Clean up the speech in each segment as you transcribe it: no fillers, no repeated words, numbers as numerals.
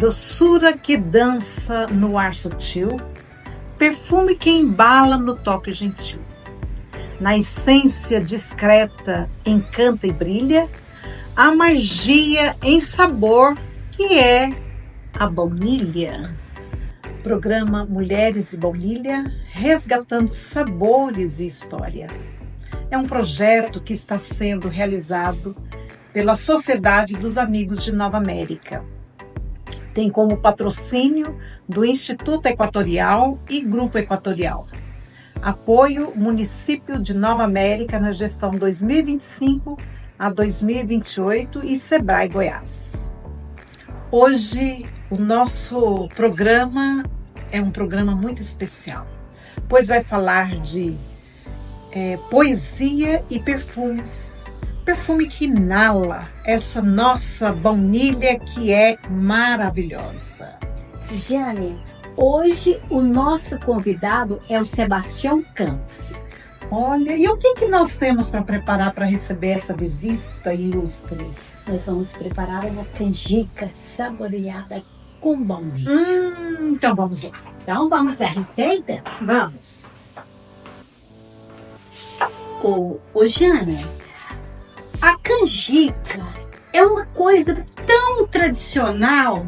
doçura que dança no ar sutil, perfume que embala no toque gentil. Na essência discreta encanta e brilha, a magia em sabor que é a baunilha. Programa Mulheres e Baunilha, resgatando sabores e história. É um projeto que está sendo realizado pela Sociedade dos Amigos de Nova América. Tem como patrocínio do Instituto Equatorial e Grupo Equatorial. Apoio Município de Nova América na gestão 2025 a 2028 e Sebrae Goiás. Hoje o nosso programa é um programa muito especial, pois vai falar de poesia e perfumes. Perfume que inala essa nossa baunilha que é maravilhosa. Jane, hoje o nosso convidado é o Sebastião Campos. Olha, e o que nós temos para preparar para receber essa visita ilustre? Nós vamos preparar uma canjica saboreada com baunilha. Então vamos lá. Então vamos à receita? Vamos. Ô Jana, a canjica é uma coisa tão tradicional.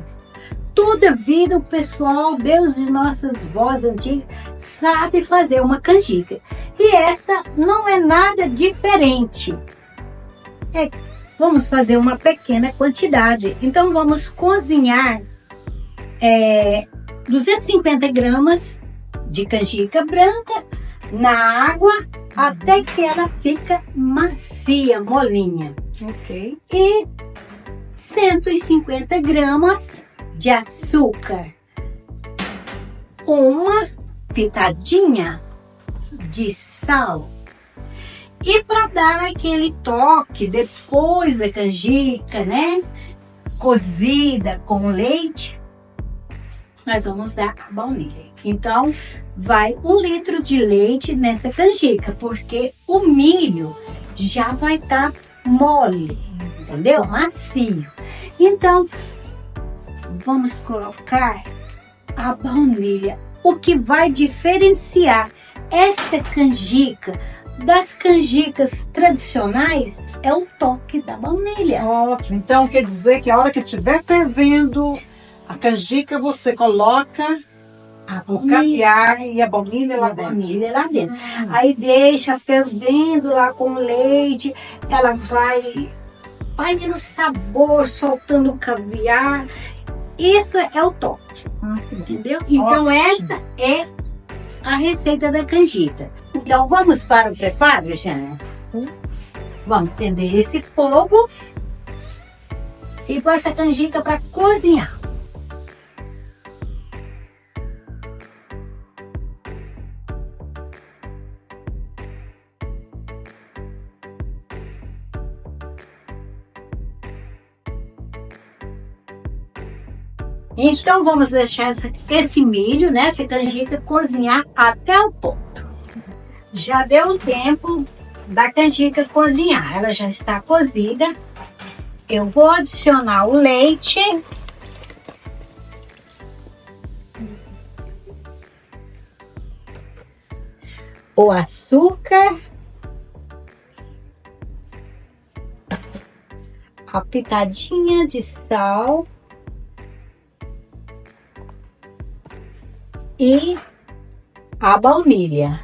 Toda vida o pessoal, desde nossas vós antigas, sabe fazer uma canjica. E essa não é nada diferente. Vamos fazer uma pequena quantidade. Então vamos cozinhar 250 gramas de canjica branca na água até que ela fica macia, molinha. Ok. E 150 gramas de açúcar. Uma pitadinha de sal. E para dar aquele toque depois da canjica, né? Cozida com leite, nós vamos dar a baunilha. Então, vai 1 litro de leite nessa canjica, porque o milho já vai estar mole, entendeu? Macio. Então, vamos colocar a baunilha. O que vai diferenciar essa canjica das canjicas tradicionais é o toque da baunilha. Ótimo. Então quer dizer que a hora que estiver fervendo a canjica, você coloca o caviar e a baunilha lá dentro. Aí deixa fervendo lá com o leite, ela vai no sabor, soltando o caviar. Isso é o toque, entendeu? Então essa é a receita da canjica. Então vamos para o preparo, Jana? Vamos acender esse fogo e pôr essa canjica para cozinhar. Então vamos deixar esse milho, né, essa canjica cozinhar até o ponto. Já deu o tempo da canjica cozinhar, ela já está cozida. Eu vou adicionar o leite. O açúcar. A pitadinha de sal. E a baunilha.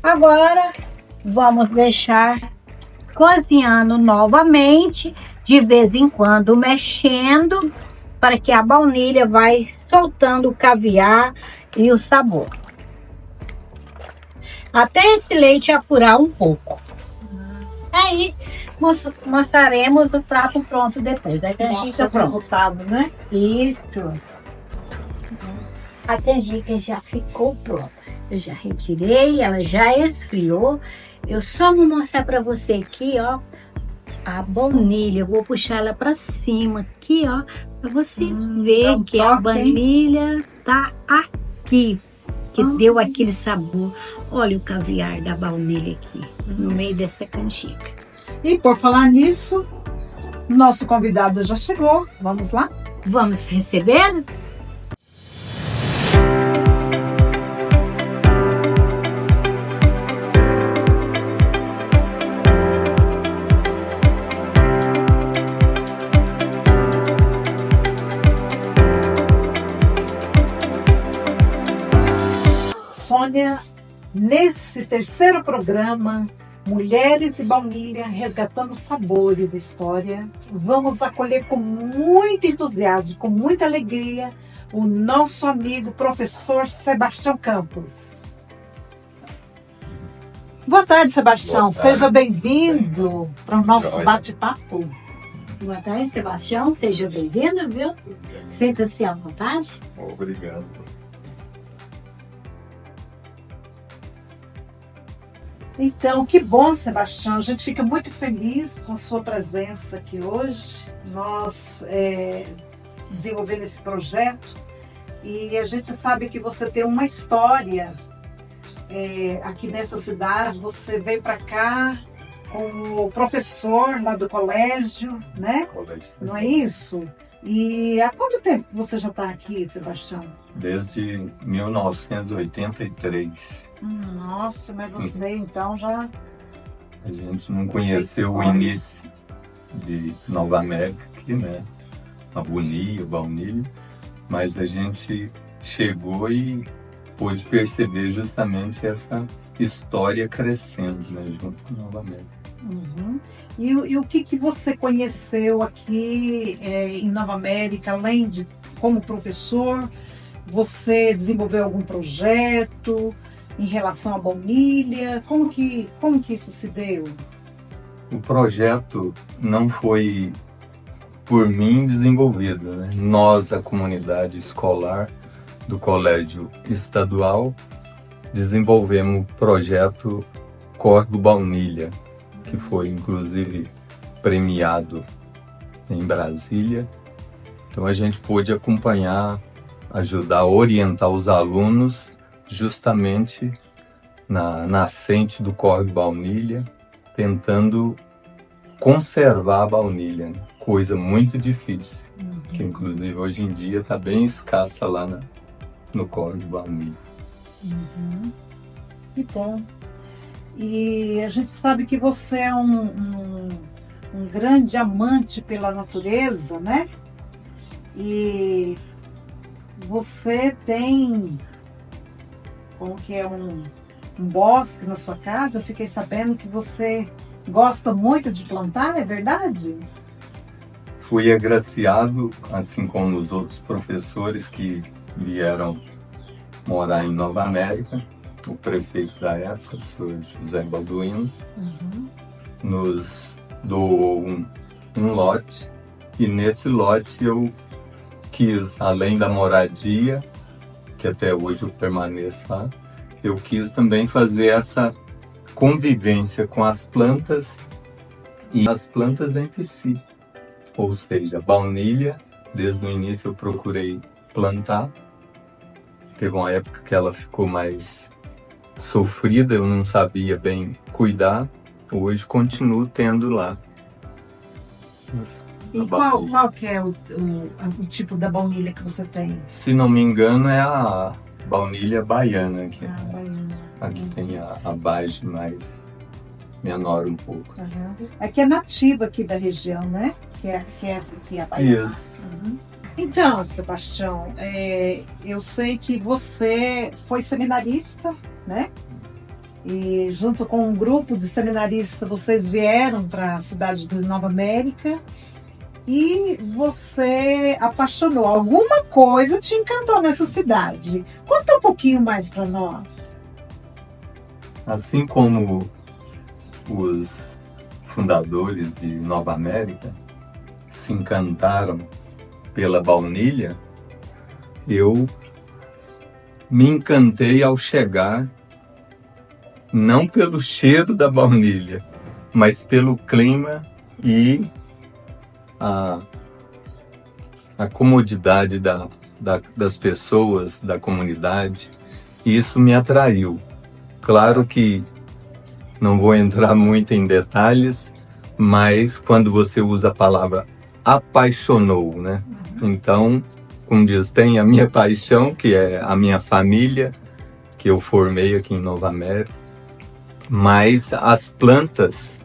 Agora vamos deixar cozinhando novamente, de vez em quando mexendo, para que a baunilha vai soltando o caviar e o sabor. Até esse leite apurar um pouco. Aí mostraremos o prato pronto depois. A canjica pronta. Resultado, né? Isso. A canjica já ficou pronta. Eu já retirei, ela já esfriou. Eu só vou mostrar para você aqui, ó, a baunilha. Eu vou puxar ela para cima aqui, ó, para vocês verem que a baunilha tá aqui, que deu aquele sabor. Olha o caviar da baunilha aqui, no meio dessa canjica. E por falar nisso, Nosso convidado já chegou, vamos lá? Vamos receber? Sônia, nesse terceiro programa, Mulheres e Baunilha, resgatando sabores e história, vamos acolher com muito entusiasmo, com muita alegria, o nosso amigo professor Sebastião Campos. Boa tarde, Sebastião. Boa tarde. Seja bem-vindo para o nosso Joia. bate-papo. Boa tarde, Sebastião. Seja bem-vindo, viu? Sinta-se à vontade. Obrigado. Então, que bom, Sebastião. A gente fica muito feliz com a sua presença aqui hoje. Nós desenvolvendo esse projeto e a gente sabe que você tem uma história aqui nessa cidade. Você veio para cá como professor lá do colégio, né? Não é isso? E há quanto tempo que você já está aqui, Sebastião? Desde 1983. Nossa, mas você então já... A gente não conheceu o início de Nova América aqui, né? A Bonia, o Baunilha, mas a gente chegou e pôde perceber justamente essa história crescendo, né? Junto com Nova América. Uhum. E o que você conheceu aqui em Nova América, além de como professor? Você desenvolveu algum projeto em relação à baunilha? Como que isso se deu? O projeto não foi por mim desenvolvido, né? Nós, a comunidade escolar do Colégio Estadual, desenvolvemos o projeto Córrego Baunilha, que foi inclusive premiado em Brasília. Então a gente pôde acompanhar, ajudar a orientar os alunos justamente na nascente do Córrego Baunilha, tentando conservar a baunilha, né? Coisa muito difícil, que inclusive hoje em dia está bem escassa lá no Córrego Baunilha. Que bom. E a gente sabe que você é um grande amante pela natureza, né? E você tem como que é um bosque na sua casa. Eu fiquei sabendo que você gosta muito de plantar, é verdade? Fui agraciado, assim como os outros professores que vieram morar em Nova América. O prefeito da época, o senhor José Balduino, nos doou um lote, e nesse lote eu quis, além da moradia, que até hoje eu permaneço lá, eu quis também fazer essa convivência com as plantas e as plantas entre si. Ou seja, a baunilha, desde o início eu procurei plantar. Teve uma época que ela ficou mais sofrida, eu não sabia bem cuidar. Hoje continuo tendo lá. E qual que é o tipo da baunilha que você tem? Se não me engano, é a baunilha baiana, que Baiana. aqui tem a base mais menor um pouco. É que é nativa aqui da região, né? Que é essa aqui, a baiana. Isso. Então, Sebastião, eu sei que você foi seminarista, né? E junto com um grupo de seminaristas, vocês vieram para a cidade de Nova América e você apaixonou. Alguma coisa te encantou nessa cidade. Conta um pouquinho mais para nós. Assim como os fundadores de Nova América se encantaram pela baunilha, eu me encantei ao chegar, não pelo cheiro da baunilha, mas pelo clima e a comodidade das pessoas, da comunidade. E isso me atraiu. Claro que não vou entrar muito em detalhes, mas quando você usa a palavra apaixonou, né? Então, como diz, tem a minha paixão, que é a minha família, que eu formei aqui em Nova América, mas as plantas,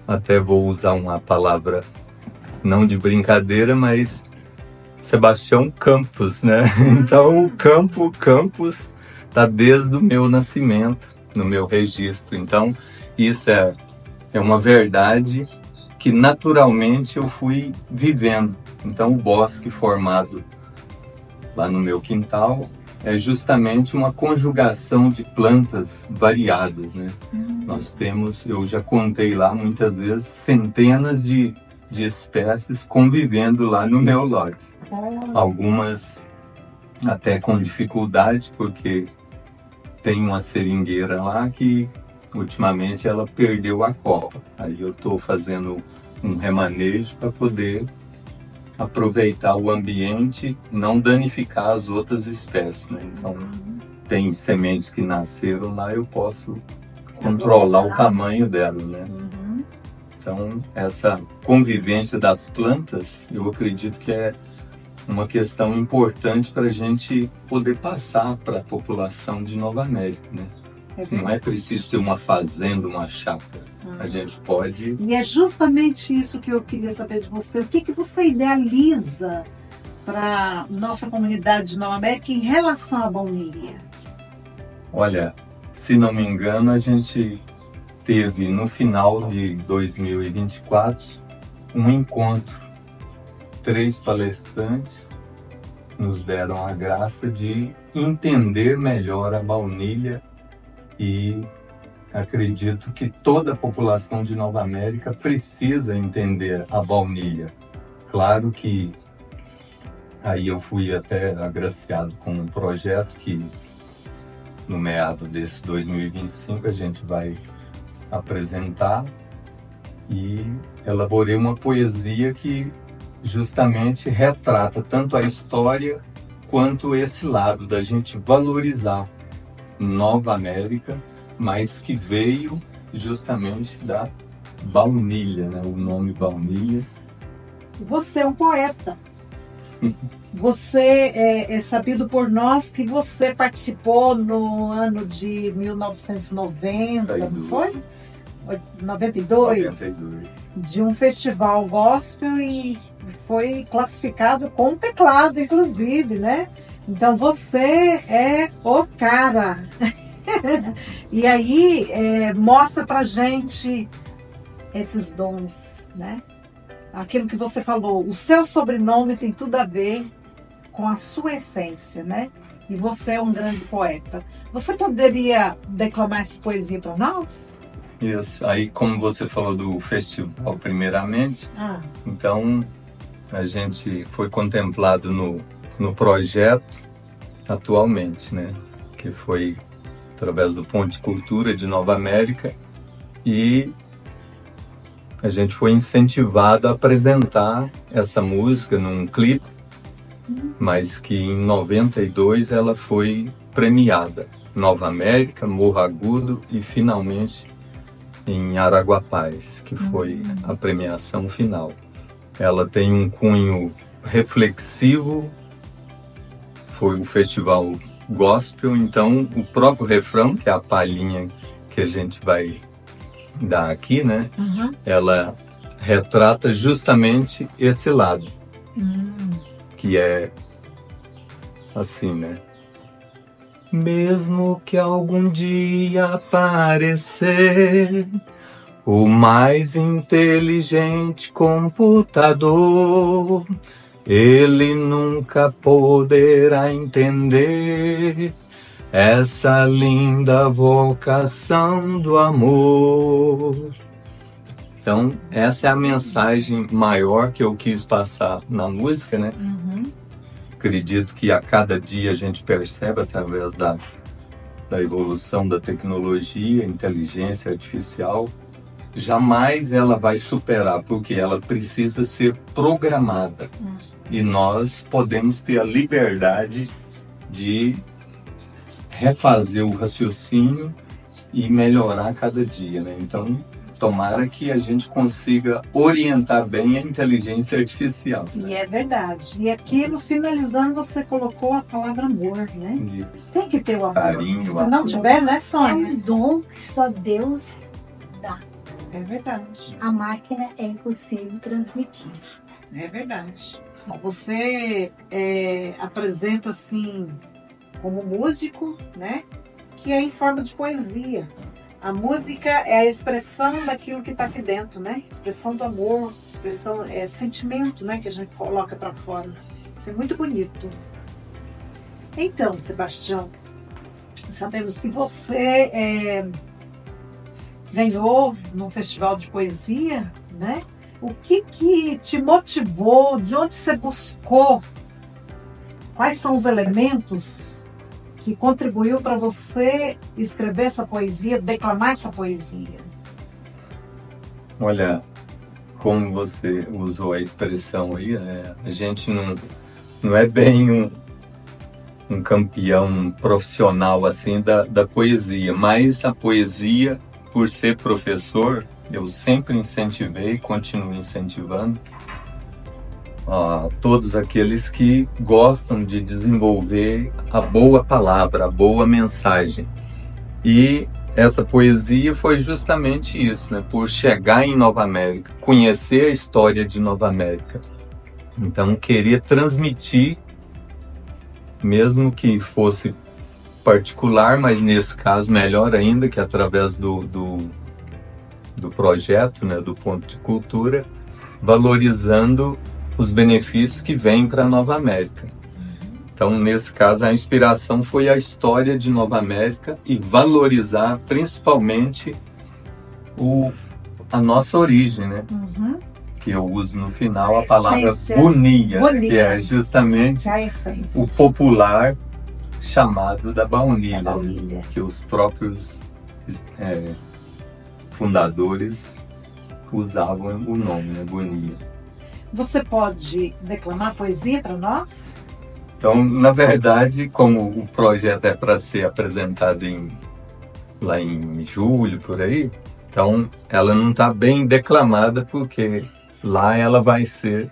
até vou usar uma palavra não de brincadeira, mas Sebastião Campos, né? Então o Campos está desde o meu nascimento, no meu registro. Então isso é uma verdade que naturalmente eu fui vivendo. Então o bosque formado lá no meu quintal é justamente uma conjugação de plantas variadas, né? Nós temos, eu já contei lá muitas vezes, centenas de espécies convivendo lá no meu lote. Algumas até com dificuldade, porque tem uma seringueira lá que ultimamente ela perdeu a copa. Aí eu estou fazendo um remanejo para poder aproveitar o ambiente, não danificar as outras espécies, né? Então, tem sementes que nasceram lá, eu posso controlar o tamanho delas, né? Então, essa convivência das plantas, eu acredito que é uma questão importante para a gente poder passar para a população de Nova América, né? Não é preciso ter uma fazenda, uma chácara. A gente pode... E é justamente isso que eu queria saber de você. O que você idealiza para nossa comunidade de Nova América em relação à baunilha? Olha, se não me engano, a gente teve no final de 2024 um encontro. 3 palestrantes nos deram a graça de entender melhor a baunilha e acredito que toda a população de Nova América precisa entender a baunilha. Claro que aí eu fui até agraciado com um projeto que no meado desse 2025 a gente vai apresentar e elaborei uma poesia que justamente retrata tanto a história quanto esse lado da gente valorizar Nova América, mas que veio justamente da baunilha, né? O nome baunilha. Você é um poeta. Você é sabido por nós que você participou no ano de 1990, não foi? 92, de um festival gospel e foi classificado com teclado, inclusive, né? Então você é o cara. E aí mostra pra gente esses dons, né? Aquilo que você falou, o seu sobrenome tem tudo a ver com a sua essência, né? E você é um grande poeta. Você poderia declamar essa poesia para nós? Isso. Aí, como você falou do festival primeiramente, então a gente foi contemplado no projeto atualmente, né? Que foi através do Ponte Cultura de Nova América e a gente foi incentivado a apresentar essa música num clipe, mas que em 92 ela foi premiada. Nova América, Morro Agudo e finalmente em Araguapaz, que foi a premiação final. Ela tem um cunho reflexivo, foi o festival gospel, então o próprio refrão, que é a palhinha que a gente vai dar aqui, né? Ela retrata justamente esse lado, que é assim, né? Mesmo que algum dia aparecer o mais inteligente computador, ele nunca poderá entender essa linda vocação do amor. Então, essa é a mensagem maior que eu quis passar na música, né? Acredito que a cada dia a gente percebe, através da evolução da tecnologia, inteligência artificial, jamais ela vai superar, porque ela precisa ser programada. E nós podemos ter a liberdade de refazer o raciocínio e melhorar cada dia, né? Então, tomara que a gente consiga orientar bem a inteligência artificial. E é verdade. E aqui no finalizando você colocou a palavra amor, né? Isso. Tem que ter o amor. Carinho, Se não tiver, né, É Sônia? um dom que só Deus dá. É verdade. A máquina é impossível transmitir. É verdade. Você apresenta assim como músico, né? Que é em forma de poesia. A música é a expressão daquilo que está aqui dentro, né? Expressão do amor, expressão, sentimento, né? Que a gente coloca para fora. Isso é muito bonito. Então, Sebastião, sabemos que você ganhou num festival de poesia, né? O que te motivou? De onde você buscou? Quais são os elementos que contribuiu para você escrever essa poesia, declamar essa poesia? Olha, como você usou a expressão aí, a gente não é bem um campeão profissional assim da poesia, mas a poesia, por ser professor, eu sempre incentivei e continuo incentivando todos aqueles que gostam de desenvolver a boa palavra, a boa mensagem. E essa poesia foi justamente isso, né? Por chegar em Nova América, conhecer a história de Nova América. Então, querer transmitir, mesmo que fosse particular, mas nesse caso melhor ainda, que através do projeto, né, do Ponto de Cultura, valorizando os benefícios que vêm para Nova América. Então, nesse caso, a inspiração foi a história de Nova América e valorizar principalmente a nossa origem, né? Uhum. Que eu uso no final a palavra essência. bonia, Bonia. que é justamente A essência. o popular chamado da baunilha, Da baunilha. que os próprios fundadores usavam o nome, né? Bonia. Você pode declamar poesia para nós? Então, na verdade, como o projeto é para ser apresentado lá em julho, por aí, então ela não está bem declamada, porque lá ela vai ser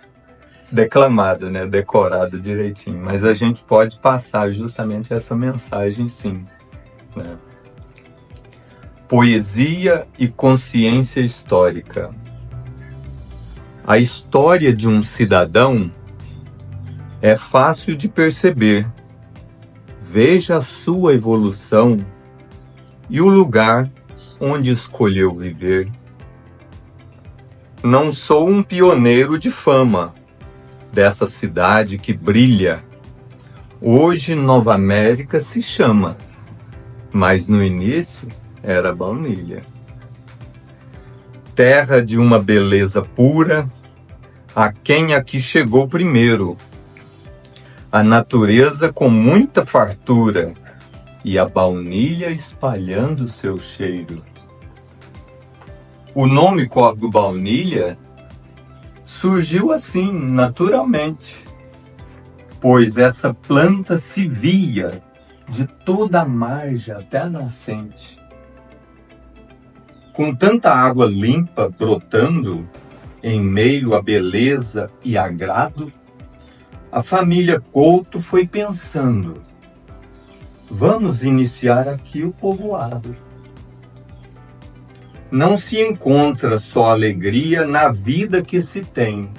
declamada, né, decorada direitinho. Mas a gente pode passar justamente essa mensagem, sim, né? Poesia e consciência histórica. A história de um cidadão é fácil de perceber. Veja a sua evolução e o lugar onde escolheu viver. Não sou um pioneiro de fama dessa cidade que brilha. Hoje Nova América se chama, mas no início era baunilha. Terra de uma beleza pura, a quem aqui chegou primeiro. A natureza com muita fartura e a baunilha espalhando seu cheiro. O nome Córrego Baunilha surgiu assim, naturalmente, pois essa planta se via de toda a margem até a nascente. Com tanta água limpa brotando em meio à beleza e agrado, a família Couto foi pensando: vamos iniciar aqui o povoado. Não se encontra só alegria na vida que se tem.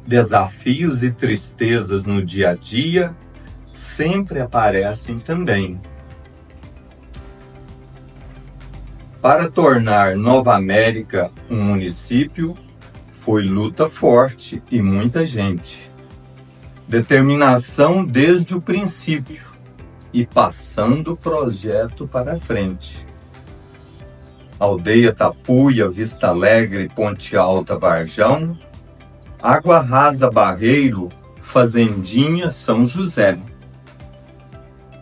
Desafios e tristezas no dia a dia sempre aparecem também. Para tornar Nova América um município, foi luta forte e muita gente. Determinação desde o princípio e passando o projeto para frente. Aldeia Tapuia, Vista Alegre, Ponte Alta, Varjão, Água Rasa, Barreiro, Fazendinha, São José.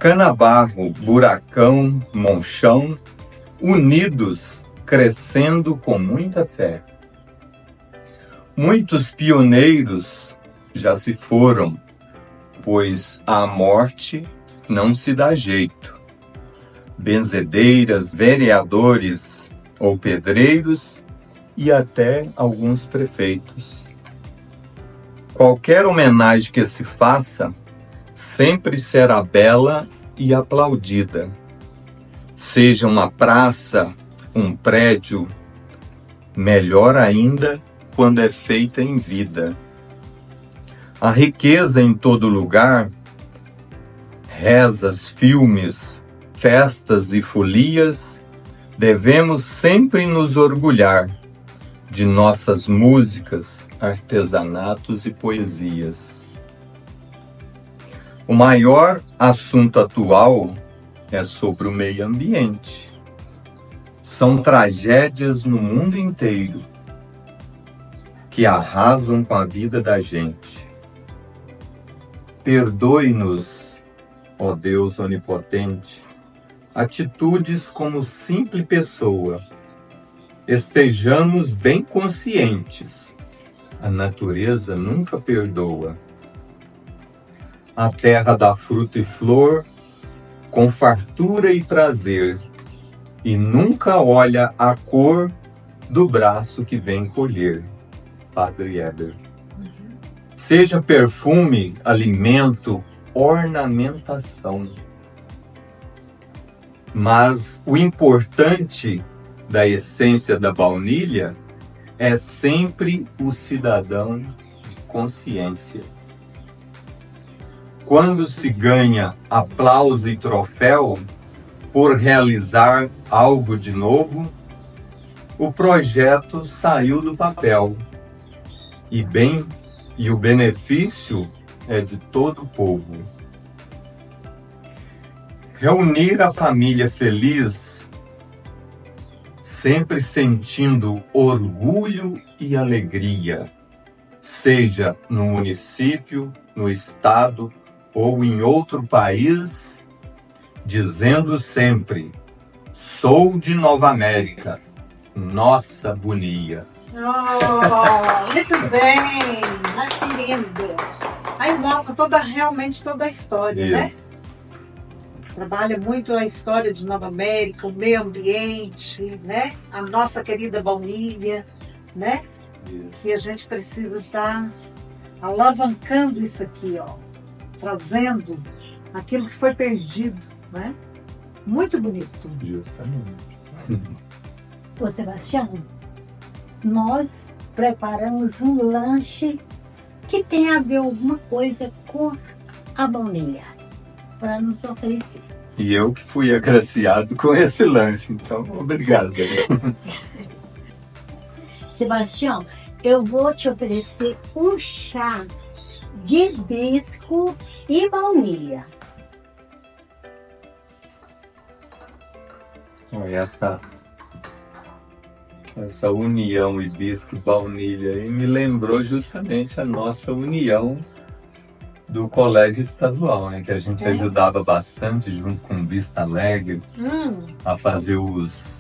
Canabarro, Buracão, Monchão, unidos, crescendo com muita fé. Muitos pioneiros já se foram, pois à morte não se dá jeito. Benzedeiras, vereadores, ou pedreiros e até alguns prefeitos. Qualquer homenagem que se faça sempre será bela e aplaudida. Seja uma praça, um prédio, melhor ainda quando é feita em vida. A riqueza em todo lugar, rezas, filmes, festas e folias, devemos sempre nos orgulhar de nossas músicas, artesanatos e poesias. O maior assunto atual é sobre o meio ambiente. São tragédias no mundo inteiro que arrasam com a vida da gente. Perdoe-nos, ó Deus onipotente, atitudes como simples pessoa. Estejamos bem conscientes. A natureza nunca perdoa. A terra dá fruto e flor, com fartura e prazer, e nunca olha a cor do braço que vem colher. Padre Éder. Seja perfume, alimento, ornamentação. Mas o importante da essência da baunilha é sempre o cidadão de consciência. Quando se ganha aplauso e troféu por realizar algo de novo, o projeto saiu do papel e o benefício é de todo o povo. Reunir a família feliz, sempre sentindo orgulho e alegria, seja no município, no estado ou em outro país, dizendo sempre: sou de Nova América, nossa bonia. Oh, muito bem! Mas que lindo! Aí mostra realmente toda a história, né? Trabalha muito a história de Nova América, o meio ambiente, né? A nossa querida baunilha, né? Que a gente precisa estar alavancando isso aqui, ó. Trazendo aquilo que foi perdido, né? Muito bonito. Justamente. Ô Sebastião, nós preparamos um lanche que tem a ver alguma coisa com a baunilha para nos oferecer. E eu que fui agraciado com esse lanche, então obrigado. Sebastião, eu vou te oferecer um chá de hibisco e baunilha. Essa união hibisco e baunilha aí me lembrou justamente a nossa união do colégio estadual, né? Que a gente ajudava bastante junto com Vista Alegre a fazer os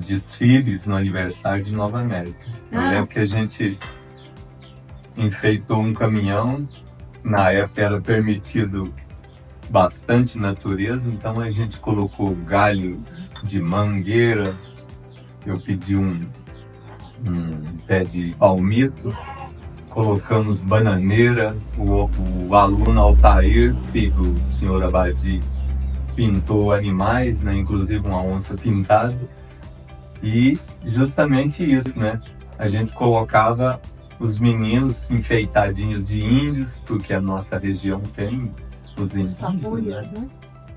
desfiles no aniversário de Nova América. Eu lembro que a gente enfeitou um caminhão, na época era permitido bastante natureza, então a gente colocou galho de mangueira, eu pedi um pé de palmito, colocamos bananeira, o aluno Altair, filho do senhor Abadi, pintou animais, né, inclusive uma onça pintada, e justamente isso, né, a gente colocava os meninos enfeitadinhos de índios, porque a nossa região tem os indígenas, né?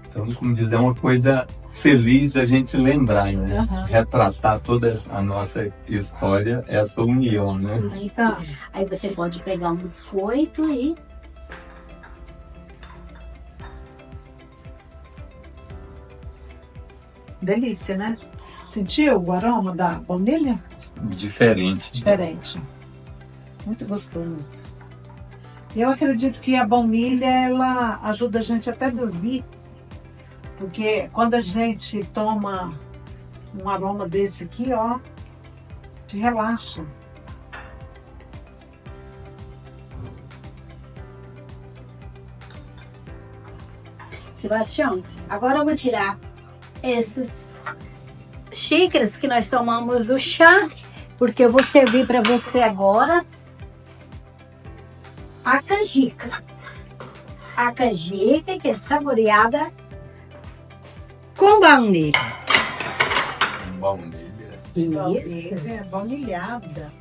Então, como diz, é uma coisa feliz da gente lembrar, né? Retratar toda a nossa história, essa união, né? Então, aí você pode pegar um biscoito e... Delícia, né? Sentiu o aroma da baunilha? Diferente. Diferente. Muito gostoso. Eu acredito que a baunilha, ela ajuda a gente até a dormir. Porque quando a gente toma um aroma desse aqui, ó, te relaxa. Sebastião, agora eu vou tirar esses xícaras que nós tomamos o chá, porque eu vou servir para você agora a canjica. A canjica que é saboreada com baunilha. Baunilha. Isso. É baunilhada.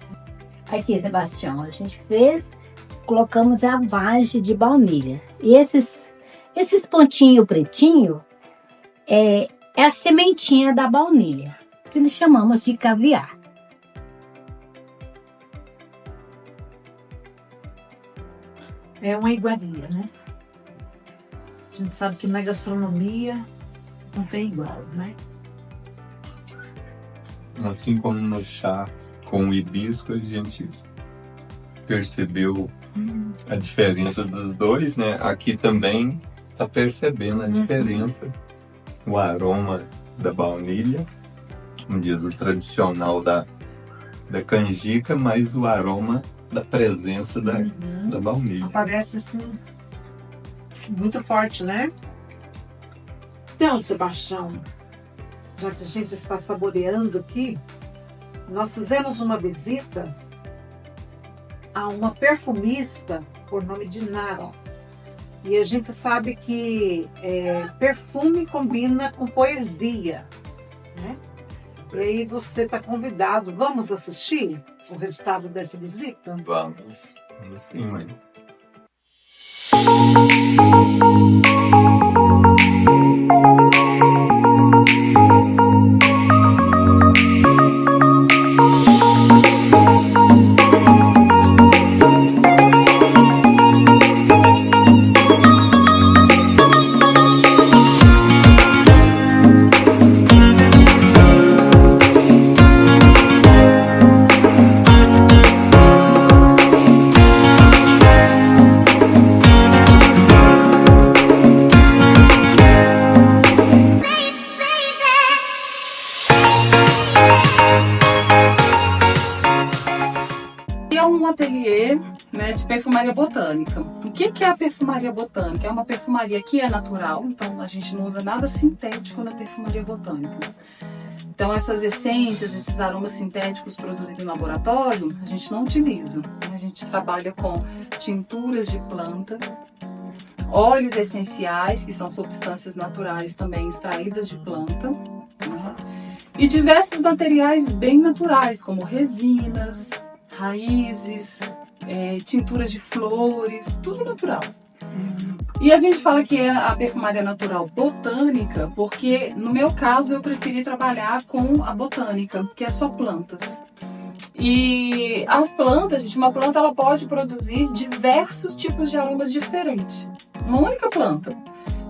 Aqui, Sebastião, a gente fez, colocamos a vagem de baunilha. E esses pontinhos pretinhos é a sementinha da baunilha, que nós chamamos de caviar. É uma iguaria, né? A gente sabe que na gastronomia não tem igual, né? Assim como no chá com o hibisco, a gente percebeu a diferença dos dois, né? Aqui também tá percebendo a diferença. O aroma da baunilha, como diz o tradicional da canjica, mas o aroma da presença da baunilha. Parece assim, muito forte, né? Então, Sebastião, já que a gente está saboreando aqui, nós fizemos uma visita a uma perfumista por nome de Nara. E a gente sabe que perfume combina com poesia, né? E aí você está convidado. Vamos assistir o resultado dessa visita? Vamos sim, mãe. Ateliê, né, de perfumaria botânica. O que é a perfumaria botânica? É uma perfumaria que é natural, então a gente não usa nada sintético na perfumaria botânica. Então essas essências, esses aromas sintéticos produzidos em laboratório, a gente não utiliza. A gente trabalha com tinturas de planta, óleos essenciais, que são substâncias naturais também extraídas de planta, né, e diversos materiais bem naturais, como resinas, raízes, tinturas de flores, tudo natural. E a gente fala que é a perfumaria natural botânica, porque no meu caso eu preferi trabalhar com a botânica, que é só plantas. E as plantas, gente, uma planta ela pode produzir diversos tipos de aromas diferentes. Uma única planta.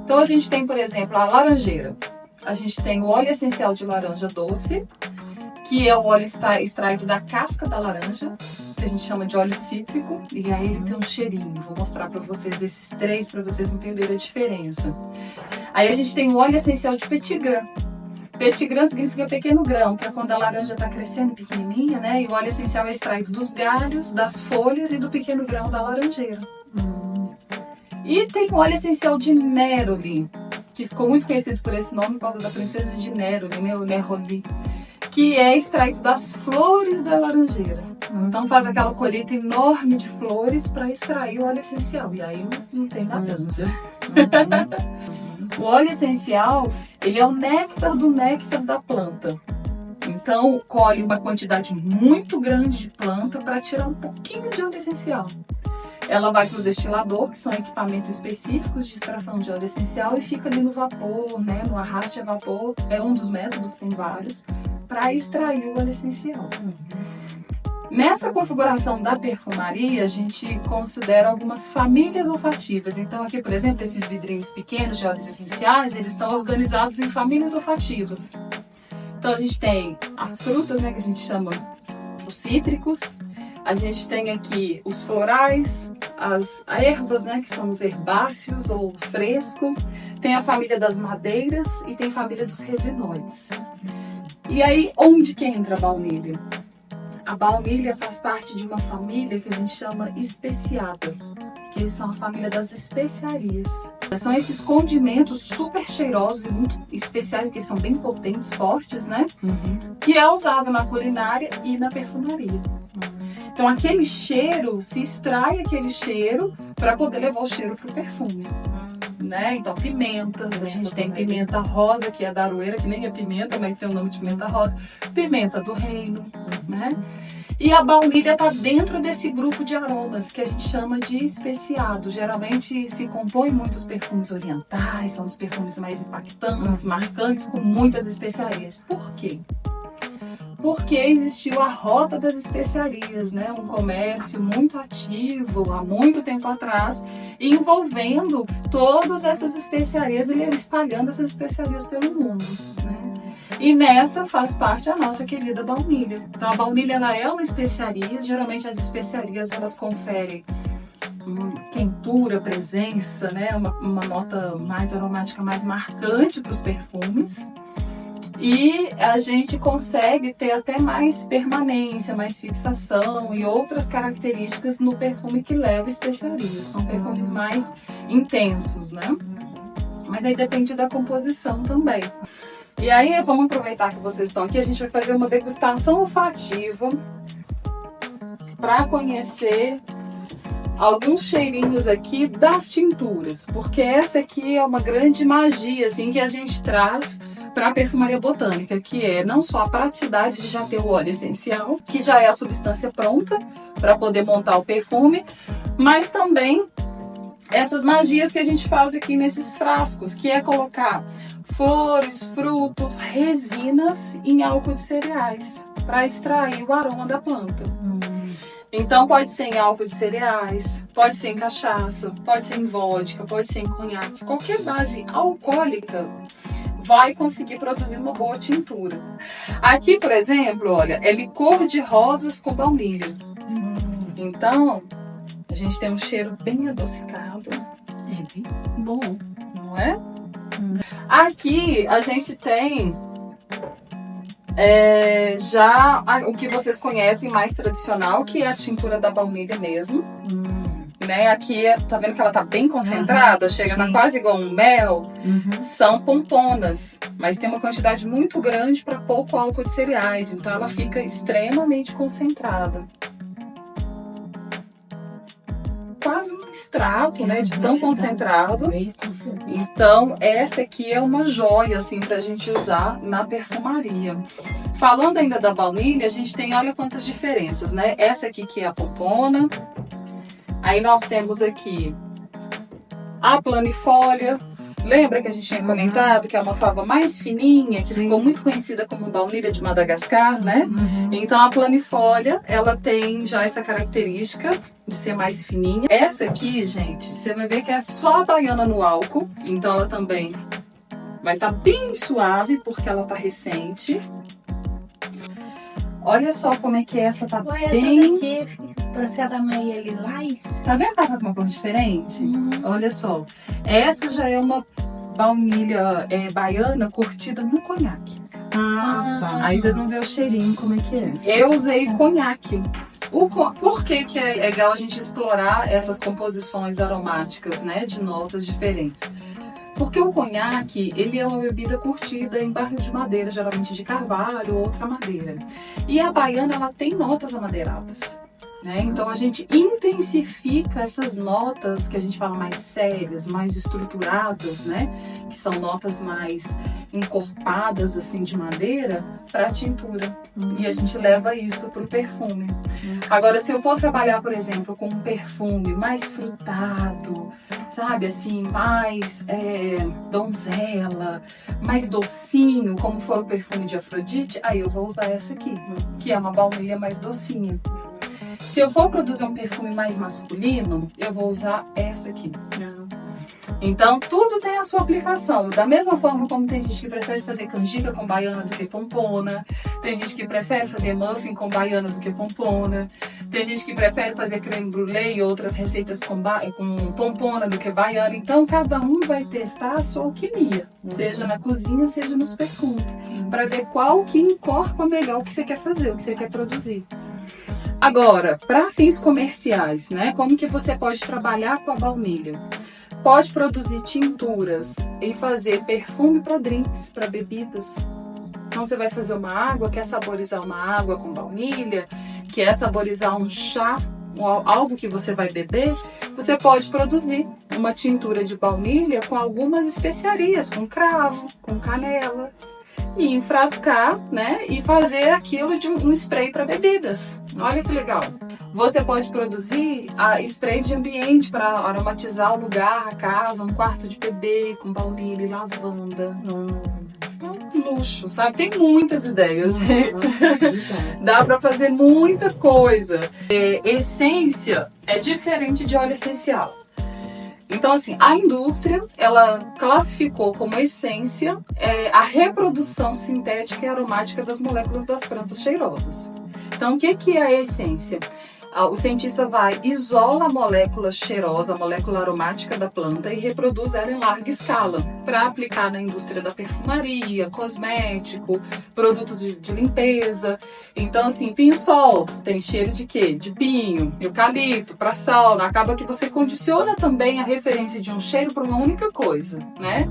Então a gente tem, por exemplo, a laranjeira. A gente tem o óleo essencial de laranja doce, que é o óleo extraído da casca da laranja, que a gente chama de óleo cítrico, e aí ele tem um cheirinho. Vou mostrar para vocês esses três para vocês entenderem a diferença. Aí a gente tem o óleo essencial de petit grain. Petit grain significa pequeno grão, para quando a laranja está crescendo pequenininha, né? E o óleo essencial é extraído dos galhos, das folhas e do pequeno grão da laranjeira. E tem o óleo essencial de Neroli, que ficou muito conhecido por esse nome por causa da princesa de Neroli, né? O Neroli, que é extraído das flores da laranjeira. Então faz aquela colheita enorme de flores para extrair o óleo essencial. E aí não tem laranja. O óleo essencial, ele é o néctar do néctar da planta. Então colhe uma quantidade muito grande de planta para tirar um pouquinho de óleo essencial. Ela vai para o destilador, que são equipamentos específicos de extração de óleo essencial, e fica ali no vapor, né, no arraste a vapor. É um dos métodos, tem vários, para extrair o óleo essencial. Nessa configuração da perfumaria, a gente considera algumas famílias olfativas. Então aqui, por exemplo, esses vidrinhos pequenos de óleos essenciais, eles estão organizados em famílias olfativas. Então a gente tem as frutas, né, que a gente chama os cítricos. A gente tem aqui os florais, as ervas, né, que são os herbáceos ou fresco. Tem a família das madeiras e tem a família dos resinoides. E aí, onde que entra a baunilha? A baunilha faz parte de uma família que a gente chama especiada. que são a família das especiarias. São esses condimentos super cheirosos e muito especiais, que eles são bem potentes, fortes, né? Que é usado na culinária e na perfumaria. Então aquele cheiro, se extrai aquele cheiro para poder levar o cheiro para o perfume. Né? Então pimentas, a gente tem pimenta rosa, que é da aroeira, que nem é pimenta, mas tem o nome de pimenta rosa. Pimenta do reino, né? E a baunilha está dentro desse grupo de aromas que a gente chama de especiado. Geralmente se compõe muitos perfumes orientais, são os perfumes mais impactantes, marcantes, com muitas especiarias. Por quê? Porque existiu a rota das especiarias, né? Um comércio muito ativo há muito tempo atrás, envolvendo todas essas especiarias e espalhando essas especiarias pelo mundo, né? E nessa faz parte a nossa querida baunilha. Então a baunilha, ela é uma especiaria. Geralmente as especiarias, elas conferem quentura, presença, né? Uma nota mais aromática, mais marcante para os perfumes. E a gente consegue ter até mais permanência, mais fixação e outras características no perfume que leva especiarias. São perfumes mais intensos, né? Mas aí depende da composição também. E aí, vamos aproveitar que vocês estão aqui, a gente vai fazer uma degustação olfativa para conhecer alguns cheirinhos aqui das tinturas, porque essa aqui é uma grande magia assim, que a gente traz para a perfumaria botânica, que é não só a praticidade de já ter o óleo essencial, que já é a substância pronta para poder montar o perfume, mas também essas magias que a gente faz aqui nesses frascos, que é colocar flores, frutos, resinas em álcool de cereais, para extrair o aroma da planta. Então pode ser em álcool de cereais, pode ser em cachaça, pode ser em vodka, pode ser em conhaque. Qualquer base alcoólica vai conseguir produzir uma boa tintura. Aqui, por exemplo, olha, é licor de rosas com baunilha. Então, a gente tem um cheiro bem adocicado. É bem bom. Não é? Aqui a gente tem já o que vocês conhecem mais tradicional, que é a tintura da baunilha mesmo. Né? Aqui, tá vendo que ela tá bem concentrada? Chega na quase igual um mel. São pomponas, mas tem uma quantidade muito grande para pouco álcool de cereais, então ela fica extremamente concentrada. Quase um extrato, né, de tão concentrado. Então essa aqui é uma joia assim pra gente usar na perfumaria. Falando ainda da baunilha, a gente tem, olha quantas diferenças, né? Essa aqui que é a pompona. Aí nós temos aqui a planifolia. Lembra que a gente tinha comentado que é uma fava mais fininha, que ficou muito conhecida como baunilha de Madagascar, né? Então a planifolia, ela tem já essa característica de ser mais fininha. Essa aqui, gente, você vai ver que é só a baiana no álcool, então ela também vai estar bem suave, porque ela tá recente. Olha só como é que essa tá bem... Parece a da Maria Lilás. Tá vendo que ela tá com uma cor diferente? Olha só. Essa já é uma baunilha baiana curtida no conhaque. Aí vocês vão ver o cheirinho, como é que é. Eu usei conhaque. Por que é legal a gente explorar essas composições aromáticas, né, de notas diferentes? Porque o conhaque, ele é uma bebida curtida em barril de madeira, geralmente de carvalho ou outra madeira. E a baiana, ela tem notas amadeiradas. Né? Então a gente intensifica essas notas que a gente fala mais sérias, mais estruturadas, né? Que são notas mais encorpadas assim de madeira para a tintura. E a gente leva isso para o perfume. Agora, se eu for trabalhar, por exemplo, com um perfume mais frutado, sabe, assim, mais donzela, mais docinho, como foi o perfume de Afrodite, aí eu vou usar essa aqui, que é uma baunilha mais docinha. Se eu for produzir um perfume mais masculino, eu vou usar essa aqui. Então, tudo tem a sua aplicação. Da mesma forma como tem gente que prefere fazer canjica com baiana do que pompona. Tem gente que prefere fazer muffin com baiana do que pompona. Tem gente que prefere fazer creme brulee e outras receitas com pompona do que baiana. Então, cada um vai testar a sua alquimia. Seja na cozinha, seja nos perfumes. Para ver qual que encorpa melhor o que você quer fazer, o que você quer produzir. Agora, para fins comerciais, né? Como que você pode trabalhar com a baunilha? Pode produzir tinturas e fazer perfume para drinks, para bebidas. Então você vai fazer uma água, quer saborizar uma água com baunilha, quer saborizar um chá, algo que você vai beber, você pode produzir uma tintura de baunilha com algumas especiarias, com cravo, com canela, e enfrascar, né, e fazer aquilo de um spray para bebidas. Olha que legal. Você pode produzir sprays de ambiente para aromatizar o lugar, a casa, um quarto de bebê com baunilha e lavanda. Luxo, sabe? Tem muitas ideias, gente. Dá para fazer muita coisa. Essência é diferente de óleo essencial. Então, assim, a indústria, ela classificou como essência a reprodução sintética e aromática das moléculas das plantas cheirosas. Então, o que é a essência? O cientista isola a molécula cheirosa, a molécula aromática da planta e reproduz ela em larga escala para aplicar na indústria da perfumaria, cosmético, produtos de limpeza. Então, assim, pinho-sol tem cheiro de quê? De pinho, eucalipto, para sauna. Acaba que você condiciona também a referência de um cheiro para uma única coisa, né?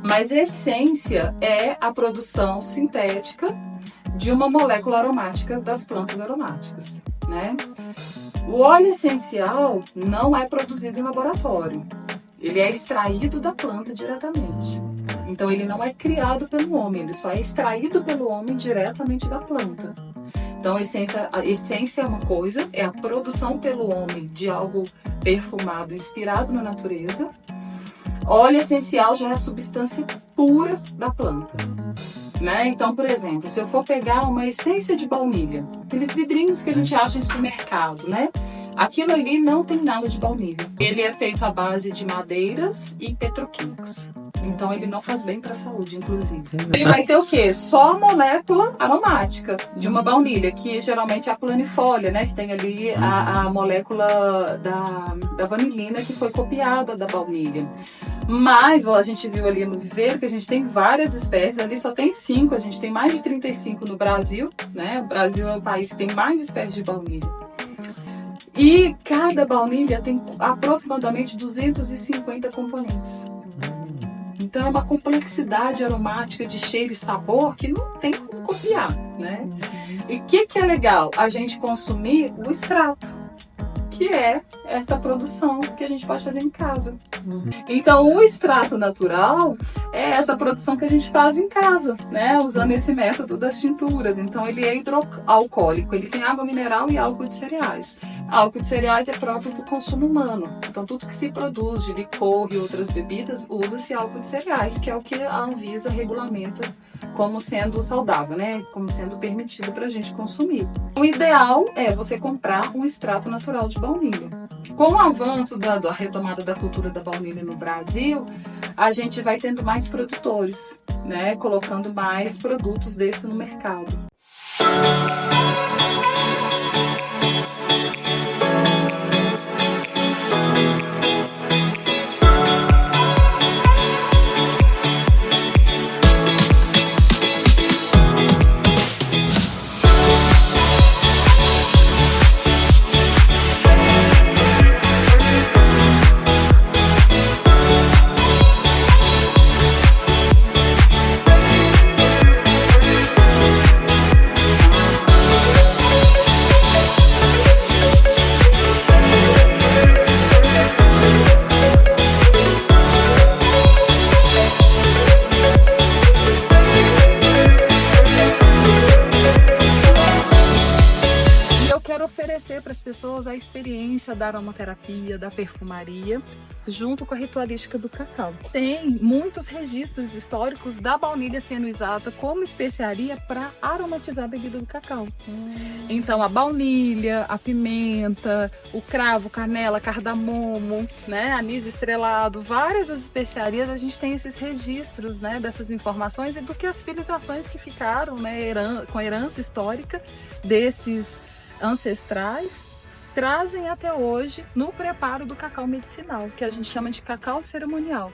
Mas a essência é a produção sintética de uma molécula aromática das plantas aromáticas, né? O óleo essencial não é produzido em laboratório. Ele é extraído da planta diretamente. Então ele não é criado pelo homem, ele só é extraído pelo homem diretamente da planta. Então a essência é uma coisa, é a produção pelo homem de algo perfumado, inspirado na natureza. Óleo essencial já é a substância pura da planta. Né? Então, por exemplo, se eu for pegar uma essência de baunilha, aqueles vidrinhos que a gente acha em supermercado, né? Aquilo ali não tem nada de baunilha. Ele é feito à base de madeiras e petroquímicos. Então ele não faz bem para a saúde, inclusive. Ele vai ter o quê? Só a molécula aromática de uma baunilha, que geralmente é a planifolia, né? Que tem ali a molécula da vanilina que foi copiada da baunilha. Mas a gente viu ali no viveiro que a gente tem várias espécies, ali só tem 5, a gente tem mais de 35 no Brasil, né? O Brasil é o país que tem mais espécies de baunilha. E cada baunilha tem aproximadamente 250 componentes. Então é uma complexidade aromática de cheiro e sabor que não tem como copiar, né? E o que é legal? A gente consumir o extrato, que é essa produção que a gente pode fazer em casa. Então o extrato natural é essa produção que a gente faz em casa, né? Usando esse método das tinturas. Então ele é hidroalcoólico, ele tem água mineral e álcool de cereais. Álcool de cereais é próprio para o consumo humano. Então tudo que se produz de licor e outras bebidas usa-se álcool de cereais, que é o que a Anvisa regulamenta como sendo saudável, né? Como sendo permitido para a gente consumir. O ideal é você comprar um extrato natural de baunilha. Com o avanço da retomada da cultura da baunilha no Brasil, a gente vai tendo mais produtores, né? Colocando mais produtos desse no mercado. Para as pessoas a experiência da aromaterapia, da perfumaria, junto com a ritualística do cacau. Tem muitos registros históricos da baunilha sendo usada como especiaria para aromatizar a bebida do cacau. Então a baunilha, a pimenta, o cravo, canela, cardamomo, né, anis estrelado, várias das especiarias, a gente tem esses registros, né, dessas informações e do que as civilizações que ficaram, né, com a herança histórica desses ancestrais trazem até hoje no preparo do cacau medicinal, que a gente chama de cacau cerimonial.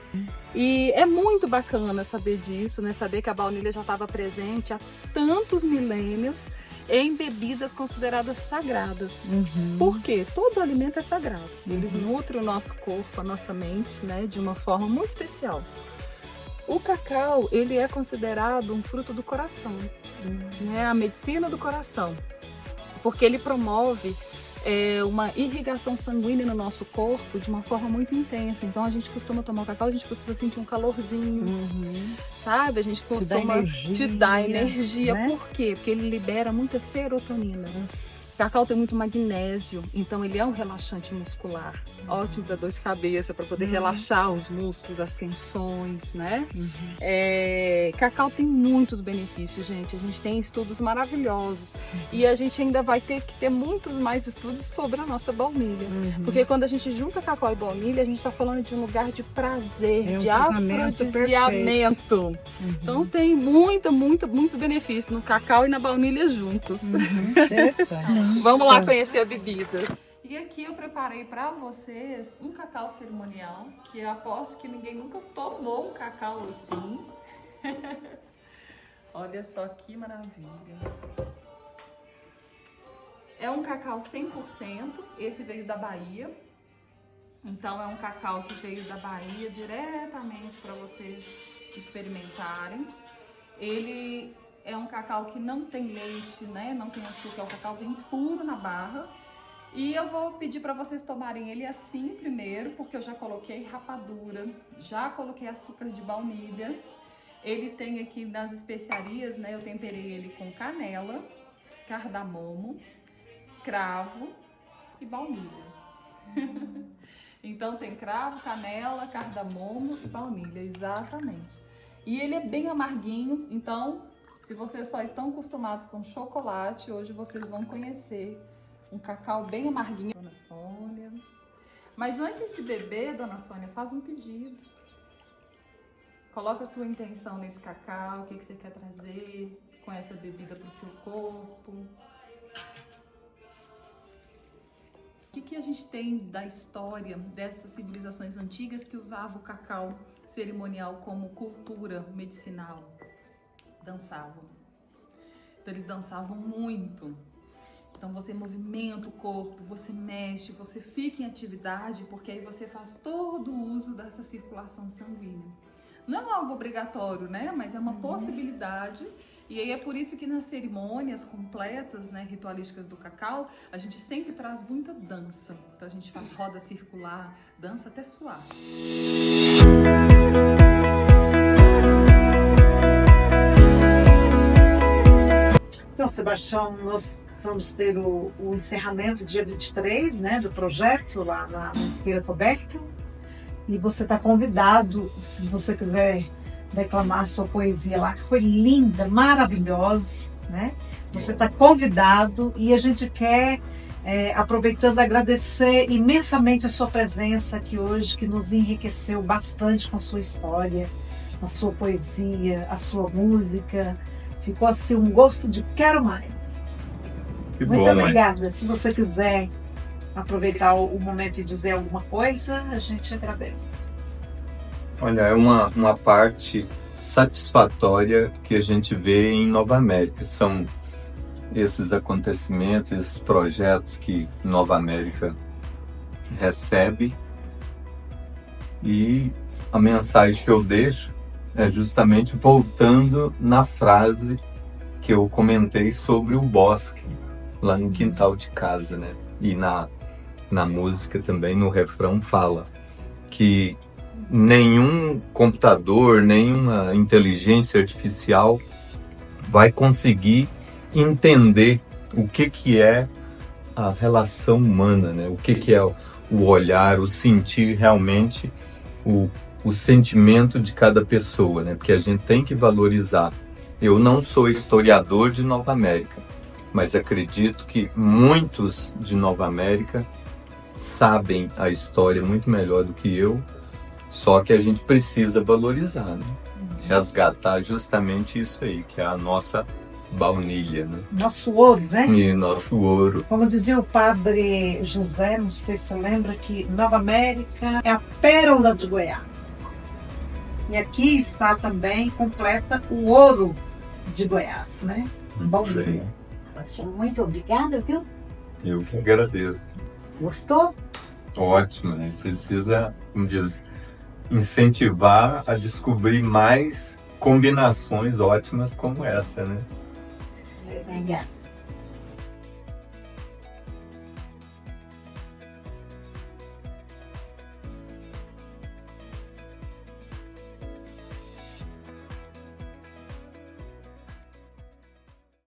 E é muito bacana saber disso, né? Saber que a baunilha já estava presente há tantos milênios em bebidas consideradas sagradas. Por quê? Todo alimento é sagrado. Eles nutrem o nosso corpo, a nossa mente, né, de uma forma muito especial. O cacau, ele é considerado um fruto do coração, né, a medicina do coração, porque ele promove uma irrigação sanguínea no nosso corpo de uma forma muito intensa. Então a gente costuma tomar o cacau, a gente costuma sentir um calorzinho, sabe? A gente costuma te dar energia. Né? Por quê? Porque ele libera muita serotonina. O cacau tem muito magnésio, então ele é um relaxante muscular, ótimo para dor de cabeça, para poder relaxar os músculos, as tensões, né? Cacau tem muitos benefícios, gente. A gente tem estudos maravilhosos e a gente ainda vai ter que ter muitos mais estudos sobre a nossa baunilha, porque quando a gente junta cacau e baunilha, a gente está falando de um lugar de prazer, de afrodisiamento. Então tem muitos benefícios no cacau e na baunilha juntos. Vamos lá conhecer a bebida. E aqui eu preparei para vocês um cacau cerimonial, que eu aposto que ninguém nunca tomou um cacau assim. Olha só que maravilha. É um cacau 100%, esse veio da Bahia. Então é um cacau que veio da Bahia diretamente para vocês experimentarem. Ele é um cacau que não tem leite, né? Não tem açúcar, o cacau vem puro na barra. E eu vou pedir para vocês tomarem ele assim primeiro, porque eu já coloquei rapadura, já coloquei açúcar de baunilha. Ele tem aqui nas especiarias, né? Eu temperei ele com canela, cardamomo, cravo e baunilha. Então tem cravo, canela, cardamomo e baunilha, exatamente. E ele é bem amarguinho, então se vocês só estão acostumados com chocolate, hoje vocês vão conhecer um cacau bem amarguinho. Dona Sônia. Mas antes de beber, Dona Sônia, faz um pedido. Coloca a sua intenção nesse cacau, o que você quer trazer com essa bebida para o seu corpo. O que a gente tem da história dessas civilizações antigas que usavam o cacau cerimonial como cultura medicinal? Dançavam. Então eles dançavam muito. Então você movimenta o corpo, você mexe, você fica em atividade, porque aí você faz todo o uso dessa circulação sanguínea. Não é algo obrigatório, né? Mas é uma possibilidade. E aí é por isso que nas cerimônias completas, né, ritualísticas do cacau, a gente sempre traz muita dança. Então a gente faz roda circular, dança até suar. Então, Sebastião, nós vamos ter o encerramento dia 23, né, do projeto lá na Feira Coberta. E você está convidado, se você quiser declamar sua poesia lá, que foi linda, maravilhosa, né? Você está convidado e a gente quer, aproveitando, agradecer imensamente a sua presença aqui hoje, que nos enriqueceu bastante com a sua história, a sua poesia, a sua música. Ficou assim um gosto de quero mais. Que Muito bom, obrigada. Mãe. Se você quiser aproveitar o momento e dizer alguma coisa, a gente agradece. Olha, é uma parte satisfatória que a gente vê em Nova América. São esses acontecimentos, esses projetos que Nova América recebe. E a mensagem que eu deixo é justamente voltando na frase que eu comentei sobre o bosque, lá no quintal de casa, né? E na música também, no refrão, fala que nenhum computador, nenhuma inteligência artificial vai conseguir entender o que é a relação humana, né? O que é o olhar, o sentir realmente o sentimento de cada pessoa, né? Porque a gente tem que valorizar. Eu não sou historiador de Nova América, mas acredito que muitos de Nova América sabem a história muito melhor do que eu, só que a gente precisa valorizar, né? Resgatar justamente isso aí, que é a nossa baunilha, né? Nosso ouro, né? E nosso ouro. Como dizia o padre José, não sei se você lembra, que Nova América é a pérola de Goiás. E aqui está também completa o ouro de Goiás, né? Baunilha. Muito obrigada, viu? Eu que agradeço. Gostou? Ótimo, né? Precisa, como diz, incentivar a descobrir mais combinações ótimas como essa, né? Obrigada.